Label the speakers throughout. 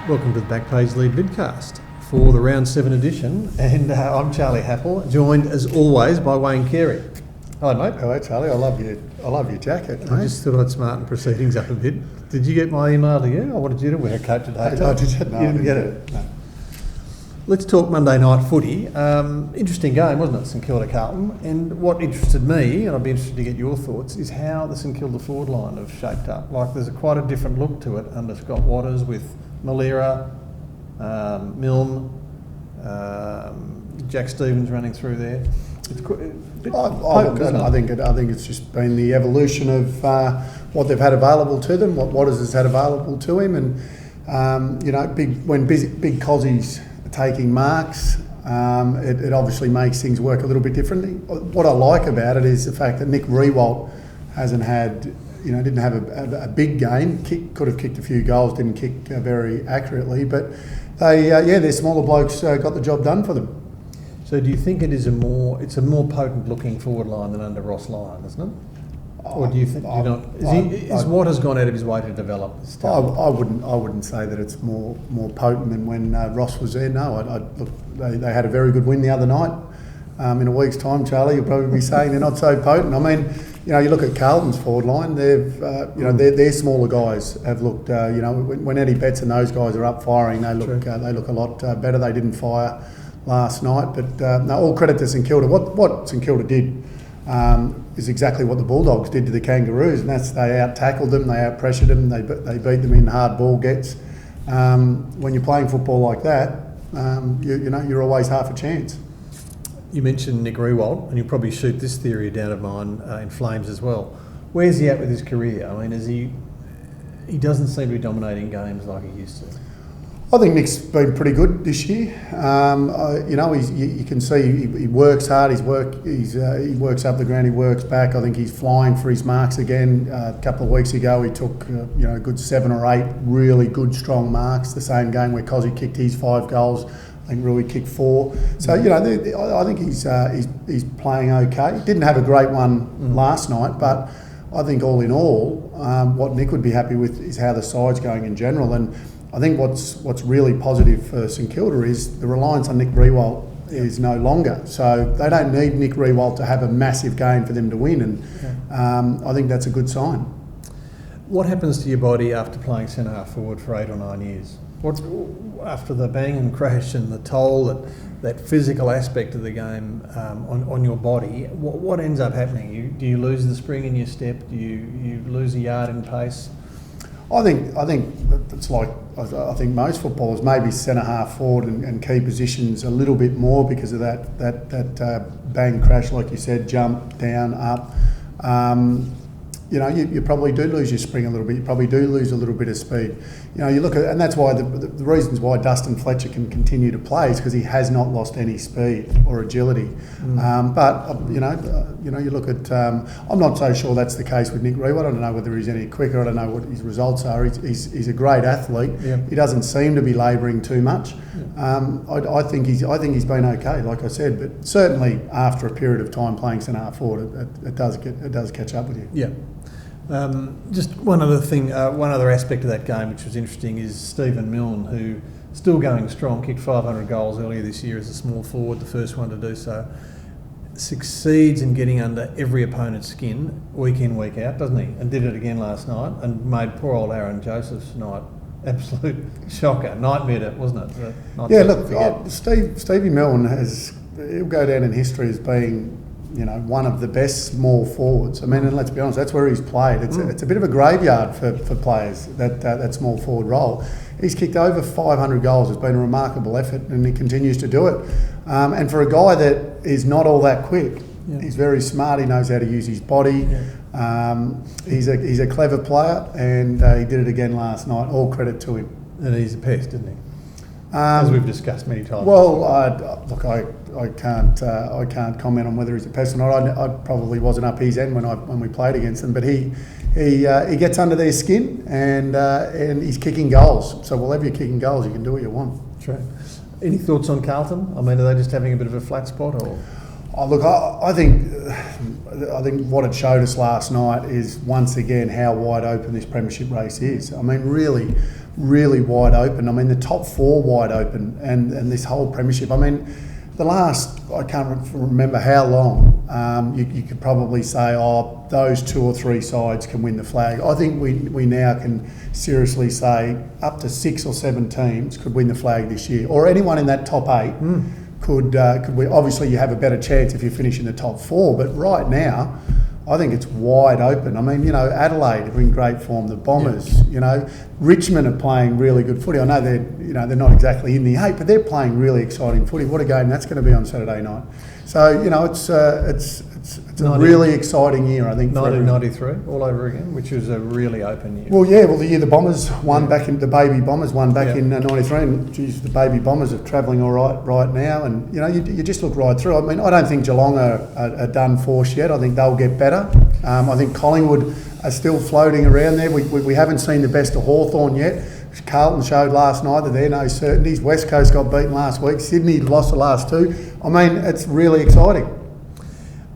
Speaker 1: Welcome to the BackPageLead Vidcast for the Round 7 edition, and I'm Charlie Happell, joined as always by Wayne Carey. Hello, mate.
Speaker 2: Hello, Charlie. I love your jacket, mate.
Speaker 1: I just thought I'd smarten proceedings up a bit. Did you get my email to you? I wanted you to wear a coat today.
Speaker 2: No, did you? No,
Speaker 1: you didn't get it.
Speaker 2: it. No.
Speaker 1: Let's talk Monday night footy. Interesting game, wasn't it, St Kilda Carlton? And what interested me, and I'd be interested to get your thoughts, is how the St Kilda forward line have shaped up. Like, there's quite a different look to it under Scott Watters with Malera, Milne, Jack Stevens running through there. It's quite a bit potent, isn't it?
Speaker 2: I think it's just been the evolution of what they've had available to them, what Watters has had available to him, and big Cozzie's taking marks, it obviously makes things work a little bit differently. What I like about it is the fact that Nick Riewoldt hasn't had, didn't have a big game. Could have kicked a few goals, didn't kick very accurately, but their smaller blokes got the job done for them.
Speaker 1: So do you think it's a more potent looking forward line than under Ross Lyon, isn't it? Or do you think is Watters gone out of his way to develop this talent?
Speaker 2: I wouldn't say that it's more potent than when Ross was there. No, they had a very good win the other night. In a week's time, Charlie, you'll probably be saying they're not so potent. I mean, you look at Carlton's forward line. They've, their smaller guys have looked. When Eddie Betts and those guys are up firing, they look a lot better. They didn't fire last night, but all credit to St Kilda. What St Kilda did is exactly what the Bulldogs did to the Kangaroos, and that's they out-tackled them, they out-pressured them, they beat them in hard ball gets. When you're playing football like that, you're always half a chance.
Speaker 1: You mentioned Nick Riewoldt, and you'll probably shoot this theory down of mine in flames as well. Where's he at with his career? I mean, he doesn't seem to be dominating games like he used to.
Speaker 2: I think Nick's been pretty good this year. You can see he works hard. He works up the ground. He works back. I think he's flying for his marks again. A couple of weeks ago, he took a good 7 or 8 really good strong marks. The same game where Cozzy kicked his 5 goals. I think Rui kicked 4. So I think he's playing okay. Didn't have a great one last night, but I think all in all, what Nick would be happy with is how the side's going in general. And I think what's really positive for St Kilda is the reliance on Nick Riewoldt is no longer. So they don't need Nick Riewoldt to have a massive game for them to win, and I think that's a good sign.
Speaker 1: What happens to your body after playing centre half forward for 8 or 9 years? After the bang and crash and the toll that physical aspect of the game on your body, what ends up happening? Do you lose the spring in your step? Do you lose a yard in pace?
Speaker 2: I think it's like I think most footballers maybe centre half forward and key positions a little bit more because of that bang crash, like you said, jump down up. You probably do lose your spring a little bit. You probably do lose a little bit of speed. You look at, and that's why the reasons why Dustin Fletcher can continue to play is because he has not lost any speed or agility. You look at. I'm not so sure that's the case with Nick Riewoldt. I don't know whether he's any quicker. I don't know what his results are. He's a great athlete. Yeah. He doesn't seem to be labouring too much. Yeah. I think he's been okay, like I said. But certainly after a period of time playing centre half forward, it does catch up with you.
Speaker 1: Yeah. Just one other aspect of that game which was interesting is Stephen Milne, who still going strong, kicked 500 goals earlier this year as a small forward, the first one to do so, succeeds in getting under every opponent's skin week in, week out, doesn't he? And did it again last night and made poor old Aaron Joseph's night absolute shocker, nightmare, wasn't it?
Speaker 2: Stevie Milne he'll go down in history as being one of the best small forwards. I mean, and let's be honest, that's where he's played. It's a bit of a graveyard for players, that small forward role. He's kicked over 500 goals. It's been a remarkable effort, and he continues to do it. And for a guy that is not all that quick, he's very smart. He knows how to use his body. Yeah. He's a clever player, and he did it again last night. All credit to him.
Speaker 1: And he's a pest, isn't he? As we've discussed many times.
Speaker 2: Well, I can't comment on whether he's a pest or not. I probably wasn't up his end when we played against him, but he gets under their skin and he's kicking goals. So whenever you're kicking goals, you can do what you want.
Speaker 1: True. Any thoughts on Carlton? I mean, are they just having a bit of a flat spot, or?
Speaker 2: Oh, look, I think what it showed us last night is once again how wide open this premiership race is. I mean, really, really wide open. I mean, the top 4 wide open, and this whole premiership. I mean, the last, I can't remember how long, you could probably say, those 2 or 3 sides can win the flag. I think we now can seriously say up to 6 or 7 teams could win the flag this year, or anyone in that top 8 could win. Obviously, you have a better chance if you finish in the top 4, but right now, I think it's wide open. I mean, Adelaide are in great form. The Bombers, Richmond are playing really good footy. I know they're not exactly in the 8, but they're playing really exciting footy. What a game that's going to be on Saturday night. So it's a really exciting year, I think.
Speaker 1: 1993 all over again, which was a really open year.
Speaker 2: Well, the year the Bombers won back in the Baby Bombers won back in '93, and geez, the Baby Bombers are travelling all right now, and you just look right through. I mean, I don't think Geelong are done for yet. I think they'll get better. I think Collingwood are still floating around there. We haven't seen the best of Hawthorn yet. Carlton showed last night that they're no certainties. West Coast got beaten last week. Sydney lost the last 2. I mean, it's really exciting.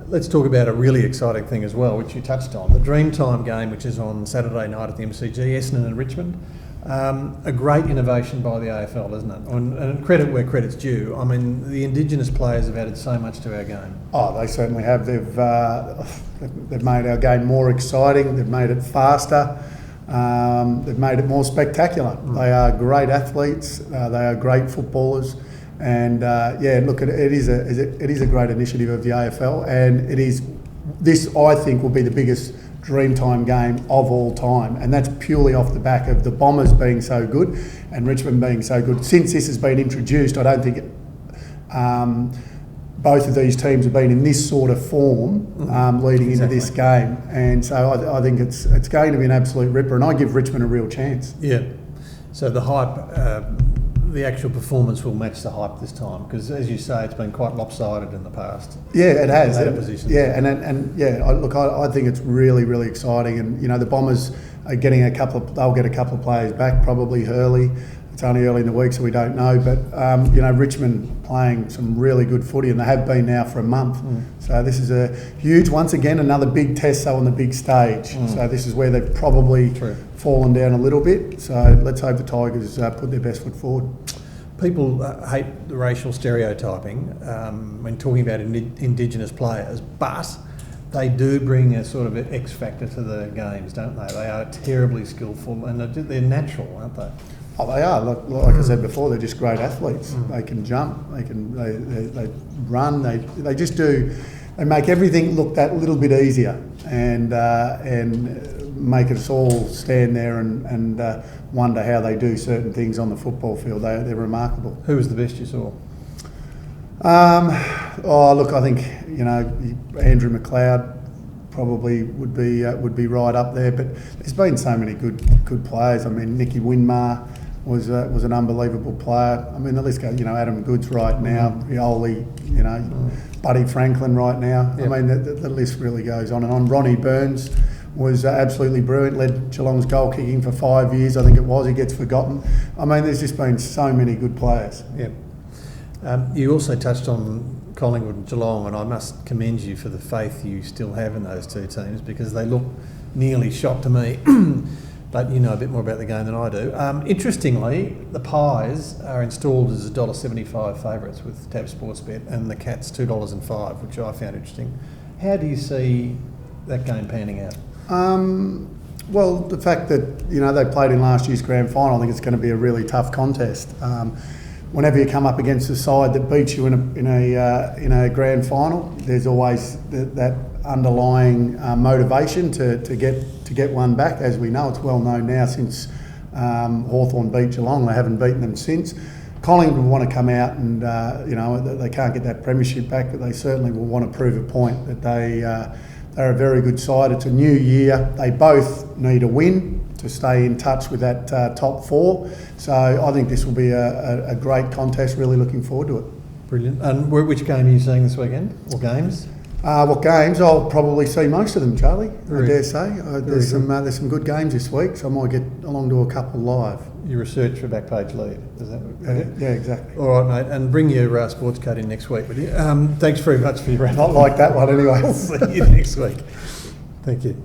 Speaker 1: Let's talk about a really exciting thing as well, which you touched on. The Dreamtime game, which is on Saturday night at the MCG, Essendon and Richmond. A great innovation by the AFL, isn't it? And credit where credit's due. I mean, the Indigenous players have added so much to our game.
Speaker 2: Oh, they certainly have. They've made our game more exciting. They've made it faster. They've made it more spectacular. They are great athletes. They are great footballers. And look, it is a great initiative of the AFL, and this I think will be the biggest Dreamtime game of all time, and that's purely off the back of the Bombers being so good and Richmond being so good. Since this has been introduced, I don't think both of these teams have been in this sort of form leading into this game, and so I think it's going to be an absolute ripper, and I give Richmond a real chance.
Speaker 1: Yeah. So the hype. The actual performance will match the hype this time, because, as you say, it's been quite lopsided in the past.
Speaker 2: Yeah, it has. I think it's really, really exciting. And the Bombers are getting they'll get a couple of players back, probably Hurley. It's only early in the week, so we don't know. But Richmond playing some really good footy, and they have been now for a month. So this is a huge, once again, another big test on the big stage. So this is where they've probably fallen down a little bit. So let's hope the Tigers put their best foot forward.
Speaker 1: People hate the racial stereotyping when talking about Indigenous players, but they do bring a sort of X factor to the games, don't they? They are terribly skillful, and they're natural, aren't they?
Speaker 2: Oh, they are. Like I said before, they're just great athletes. They can jump. They run. They just do. They make everything look that little bit easier, and make us all stand there and wonder how they do certain things on the football field. They're remarkable.
Speaker 1: Who was the best you saw?
Speaker 2: I think Andrew McLeod probably would be right up there. But there's been so many good players. I mean, Nicky Winmar was an unbelievable player. I mean, the list goes. Adam Goods right now, Rioli, Buddy Franklin right now. Yep. I mean, the list really goes on and on. Ronnie Burns was absolutely brilliant. Led Geelong's goal kicking for 5 years, I think it was. He gets forgotten. I mean, there's just been so many good players.
Speaker 1: Yep. You also touched on Collingwood and Geelong, and I must commend you for the faith you still have in those two teams, because they look nearly shot to me. But you know a bit more about the game than I do. Interestingly, the Pies are installed as $1.75 favourites with Tab Sportsbet, and the Cats $2.05, which I found interesting. How do you see that game panning out?
Speaker 2: Well, the fact that they played in last year's grand final, I think it's going to be a really tough contest. Whenever you come up against a side that beats you in a grand final, there's always that underlying motivation to get one back. As we know, it's well known now since Hawthorn beat Geelong. They haven't beaten them since. Collingwood will want to come out and they can't get that premiership back, but they certainly will want to prove a point that they're a very good side. It's a new year. They both need a win to stay in touch with that top 4. So I think this will be a great contest. Really looking forward to it.
Speaker 1: Brilliant. And which game are you seeing this weekend? Or games?
Speaker 2: What games? I'll probably see most of them, Charlie. I dare say. There's some good games this week, so I might get along to a couple live.
Speaker 1: You research for BackPageLead, is that?
Speaker 2: Yeah, exactly.
Speaker 1: All right, mate, and bring your sports code in next week, will you? Thanks very much for your.
Speaker 2: Not like that one, anyway.
Speaker 1: I'll see you next week. Thank you.